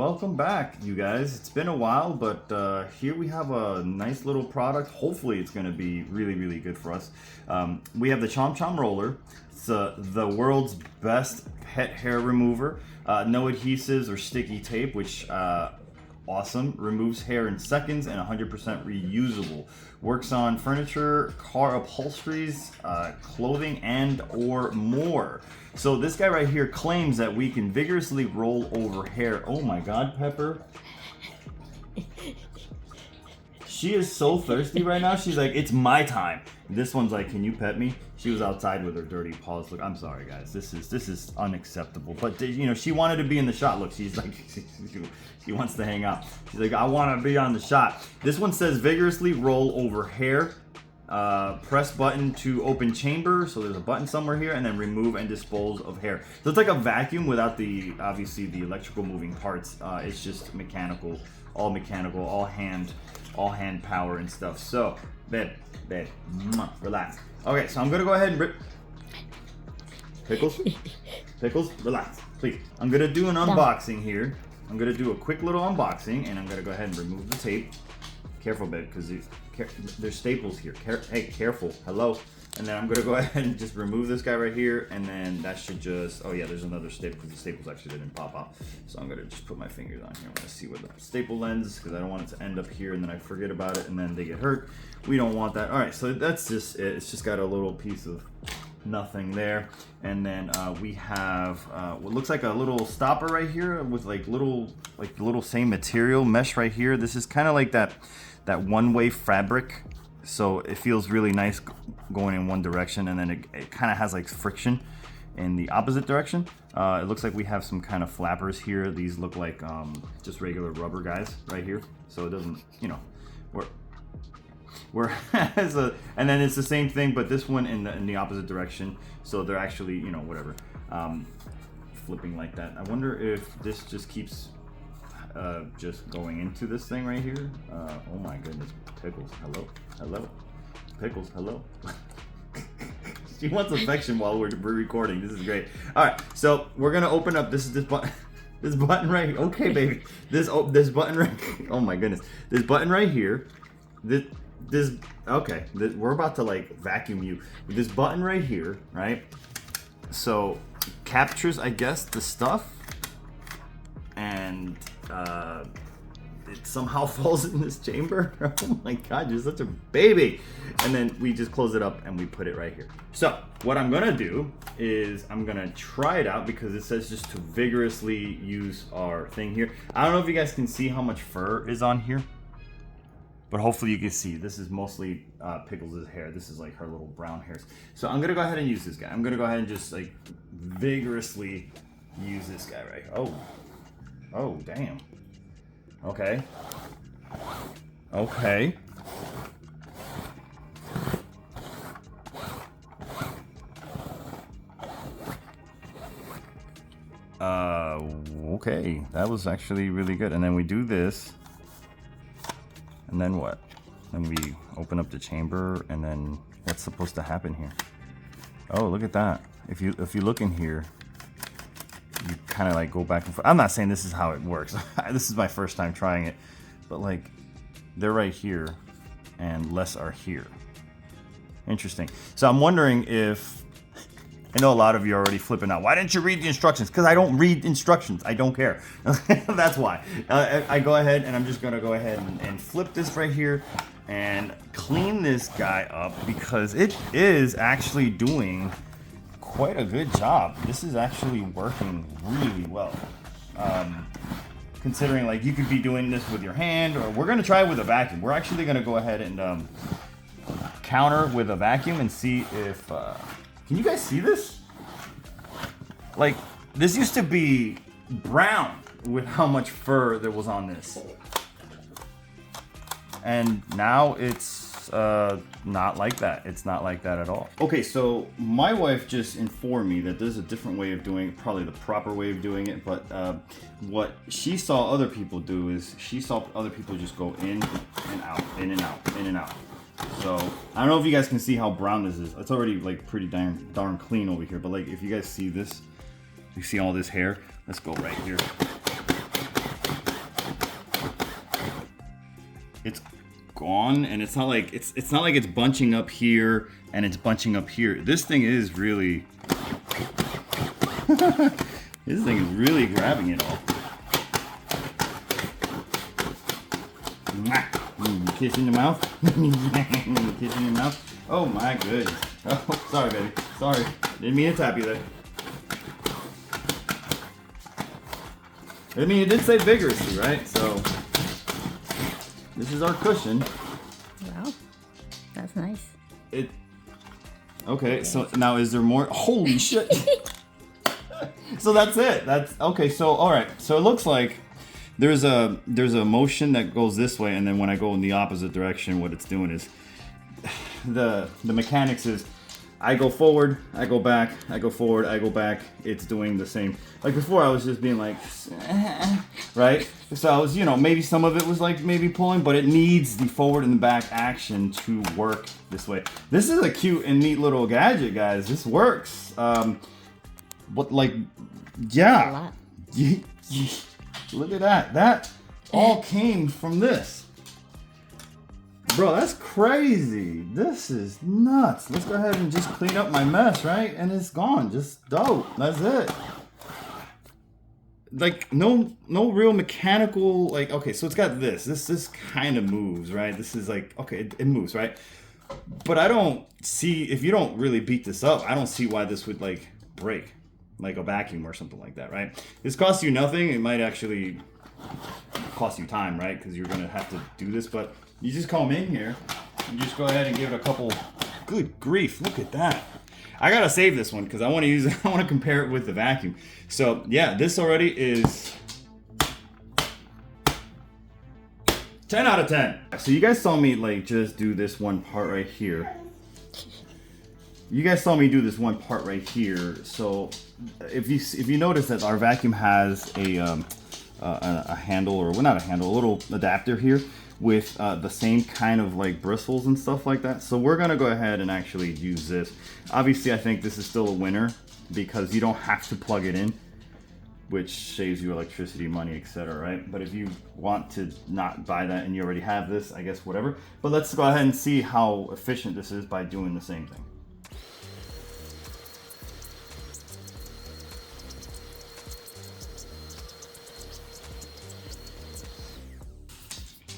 Welcome back, you guys. It's been a while, but here we have a nice little product. Hopefully it's going to be really good for us. We have the Chom Chom roller. It's the world's best pet hair remover. No adhesives or sticky tape, which awesome. Removes hair in seconds and 100% reusable. Works on furniture, car upholsteries, clothing, and or more. So this guy right here claims that we can vigorously roll over hair. Oh my God, Pepper. She is so thirsty right now. She's like, it's my time. This one's like, can you pet me? She was outside with her dirty paws. Look, I'm sorry, guys. This is unacceptable. But you know, she wanted to be in the shot. Look, she's like, she wants to hang out. She's like, I want to be on the shot. This one says vigorously roll over hair. Press button to open chamber. So there's a button somewhere here, and then remove and dispose of hair. So it's like a vacuum without the obviously the electrical moving parts. It's just mechanical, all hand power and stuff. So, babe, relax. Okay, so I'm gonna go ahead and rip. Pickles, relax, please. I'm gonna do an unboxing here. I'm gonna do a quick little unboxing, and I'm gonna go ahead and remove the tape. Careful, babe, because there's staples here. Hey, careful. Hello. And then I'm gonna go ahead and just remove this guy right here, and then that should just. Oh yeah, there's another staple because the staples actually didn't pop out. So I'm gonna just put my fingers on here. I'm gonna see where the staple lens, because I don't want it to end up here and then I forget about it and then they get hurt. We don't want that. All right, so that's just it. It's just got a little piece of nothing there, and then we have what looks like a little stopper right here with like little same material mesh right here. This is kind of like that one-way fabric, so it feels really nice going in one direction, and then it kind of has like friction in the opposite direction. It looks like we have some kind of flappers here. These look like just regular rubber guys right here, so it doesn't, you know, and then it's the same thing, but this one in the opposite direction, so they're actually, you know, whatever, flipping like that. I wonder if this just keeps just going into this thing right here. Oh my goodness, Pickles, hello, Pickles, hello. She wants affection while we're recording. This is great. All right, so we're gonna open up this button. This button right here. Okay, baby. This button right. Oh my goodness. This button right here. Okay. We're about to like vacuum you. This button right here, right? So captures, I guess, the stuff, and it somehow falls in this chamber. Oh my God, you're such a baby. And then we just close it up and we put it right here. So what I'm gonna do is I'm gonna try it out, because it says just to vigorously use our thing here. I don't know if you guys can see how much fur is on here, but hopefully you can see. This is mostly Pickles' hair. This is like her little brown hairs. So I'm gonna go ahead and use this guy. I'm gonna go ahead and just like vigorously use this guy right here. Oh, damn. Okay. Okay, that was actually really good. And then we do this, and then what? Then we open up the chamber, and then what's supposed to happen here? Oh, look at that. If you look in here, you kind of like go back and forth. I'm not saying this is how it works. This is my first time trying it, but like they're right here and less are here. Interesting. So I'm wondering if, I know a lot of you are already flipping out. Why didn't you read the instructions? Because I don't read instructions. I don't care. That's why. I go ahead and I'm just going to go ahead and flip this right here and clean this guy up, because it is actually doing quite a good job. This is actually working really well. Considering like you could be doing this with your hand, or we're going to try it with a vacuum. We're actually going to go ahead and counter with a vacuum and see if can you guys see this? Like, this used to be brown with how much fur there was on this, and now it's not like that. It's not like that at all. Okay, so my wife just informed me that there's a different way of doing it, probably the proper way of doing it, but what she saw other people do is she saw other people just go in and out, in and out, in and out. So I don't know if you guys can see how brown this is. It's already like pretty darn clean over here, but like if you guys see this, you see all this hair. Let's go right here. it's gone, and it's not like it's not like it's bunching up here and it's bunching up here. This thing is really this thing is really grabbing it all. Kiss in the mouth. Kiss in your mouth. Oh my goodness. Oh, sorry, baby. Sorry. Didn't mean to tap you there. I mean, it did say vigorously, right? So, this is our cushion. Wow. That's nice. Okay, so now is there more? Holy shit. So that's it. That's okay. So all right. So it looks like there's a motion that goes this way, and then when I go in the opposite direction, what it's doing is the mechanics is I go forward, I go back, I go forward, I go back. It's doing the same. Like before, I was just being like, right? So I was, maybe some of it was like maybe pulling, but it needs the forward and the back action to work this way. This is a cute and neat little gadget, guys. This works. But like, yeah. A lot. Look at that. That all came from this. Bro, that's crazy. This is nuts. Let's go ahead and just clean up my mess, right? And it's gone. Just dope. That's it. Like no real mechanical, like, okay, so it's got this kind of moves, right? This is like, okay, it moves, right? But I don't see, if you don't really beat this up, I don't see why this would like break like a vacuum or something like that, right? This costs you nothing. It might actually cost you time, right? Because you're gonna have to do this, but you just come in here and just go ahead and give it a couple. Good grief, look at that. I gotta save this one because I want to use it. I want to compare it with the vacuum. So yeah, this already is 10 out of 10. So you guys saw me like just do this one part right here. You guys saw me do this one part right here. So if you notice that our vacuum has a handle, or well, not a handle, a little adapter here with the same kind of like bristles and stuff like that. So we're gonna go ahead and actually use this. Obviously, I think this is still a winner because you don't have to plug it in, which saves you electricity, money, etc., right? But if you want to not buy that and you already have this, I guess whatever. But let's go ahead and see how efficient this is by doing the same thing.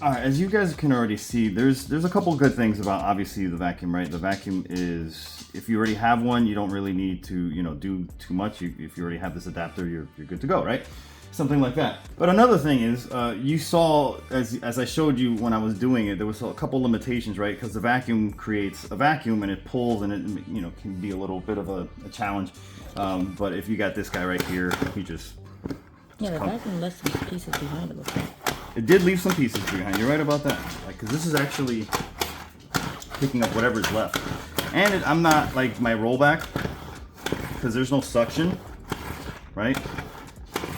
All right, as you guys can already see, there's a couple good things about obviously the vacuum, right? The vacuum is, if you already have one, you don't really need to, do too much. If you already have this adapter, you're good to go, right? Something like that. But another thing is, you saw, as I showed you when I was doing it, there was a couple limitations, right? Because the vacuum creates a vacuum and it pulls, and it, can be a little bit of a challenge. But if you got this guy right here, he just... Yeah, the vacuum left some pieces behind it, looks like. It did leave some pieces behind. You're right about that. Like, because this is actually picking up whatever's left. And I'm not like my rollback, because there's no suction, right?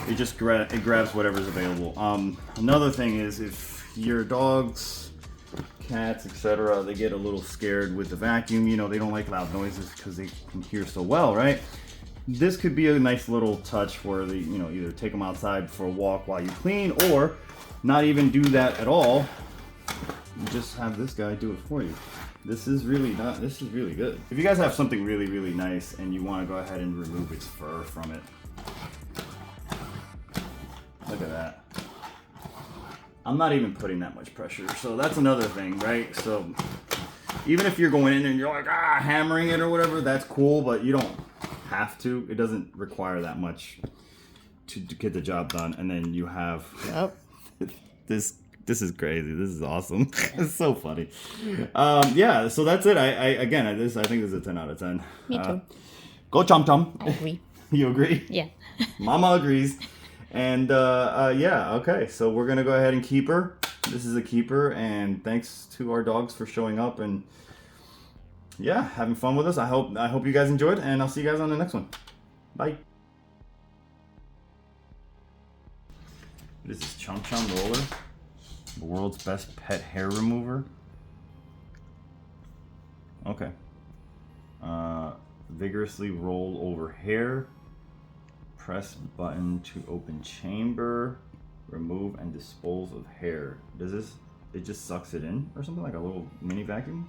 It just grabs whatever's available. Another thing is, if your dogs, cats, etc., they get a little scared with the vacuum, they don't like loud noises because they can hear so well, right? This could be a nice little touch where they, either take them outside for a walk while you clean, or not even do that at all. You just have this guy do it for you. This is really good. If you guys have something really, really nice and you want to go ahead and remove its fur from it, look at that. I'm not even putting that much pressure. So that's another thing, right? So even if you're going in and you're like, hammering it or whatever, that's cool, but you don't have to. It doesn't require that much to get the job done. And then you have... Yep. This is crazy. This is awesome. It's so funny. Yeah, so that's it. I think this is a 10 out of 10. Me too. Go Chom Chom. I agree. You agree? Yeah. Mama agrees. And yeah, okay. So we're gonna go ahead and keep her. This is a keeper, and thanks to our dogs for showing up and yeah, having fun with us. I hope you guys enjoyed, and I'll see you guys on the next one. Bye. This is Chom Chom Roller, the world's best pet hair remover. Okay. Vigorously roll over hair. Press button to open chamber. Remove and dispose of hair. Does this it just sucks it in or something, like a little mini vacuum.